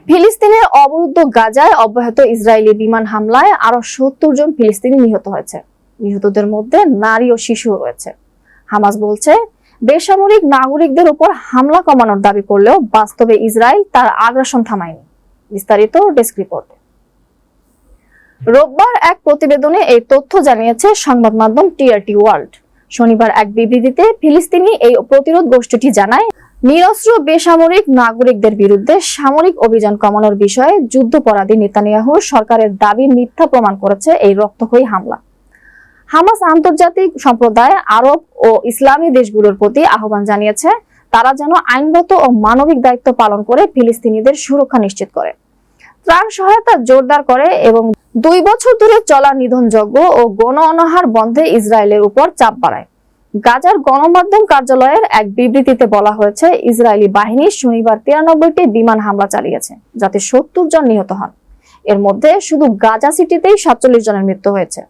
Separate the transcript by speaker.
Speaker 1: ফিলিস্তিনের অবরুদ্ধ গাজায় অব্যাহত ইসরায়েলি বিমান হামলায় আরো ৭০ জন ফিলিস্তিনি নিহত হয়েছে। নিহতদের মধ্যে নারী ও শিশু রয়েছে। হামাস বলছে, বেসামরিক নাগরিকদের উপর হামলা কমানোর দাবি করলেও বাস্তবে ইসরায়েল তার আগ্রাসন থামায়নি। বিস্তারিত ডেস্ক রিপোর্টে। রোববার এক প্রতিবেদনে এই তথ্য জানিয়েছে সংবাদ মাধ্যম টিআরটি ওয়ার্ল্ড। শনিবার এক বিবৃতিতে ফিলিস্তিনি এই প্রতিরোধ গোষ্ঠীটি জানায়, নিরস্ত্র বেসামরিক নাগরিকদের বিরুদ্ধে সামরিক অভিযান কমানোর বিষয়ে যুদ্ধাপরাধী নেতানিয়াহুর সরকারের দাবি মিথ্যা প্রমাণ করেছে এই রক্তক্ষয়ী হামলা। হামাস আন্তর্জাতিক সম্প্রদায়, আরব ও ইসলামী দেশগুলোর প্রতি আহ্বান জানিয়েছে তারা যেন আইনগত ও মানবিক দায়িত্ব পালন করে ফিলিস্তিনিদের সুরক্ষা নিশ্চিত করে, ত্রাণ সহায়তা জোরদার করে এবং ২ বছর ধরে চলা নিধনযজ্ঞ ও গণ অনাহার বন্ধে ইসরায়েলের উপর চাপ বাড়ায়। গাজার গণমাধ্যম কার্যালয়ের এক বিবৃতিতে বলা হয়েছে, ইসরায়েলি বাহিনী শনিবার ৯৩টি বিমান হামলা চালিয়েছে, যাতে ৭০ জন নিহত হন। এর মধ্যে শুধু গাজা সিটিতেই ৪৭ জনের মৃত্যু হয়েছে।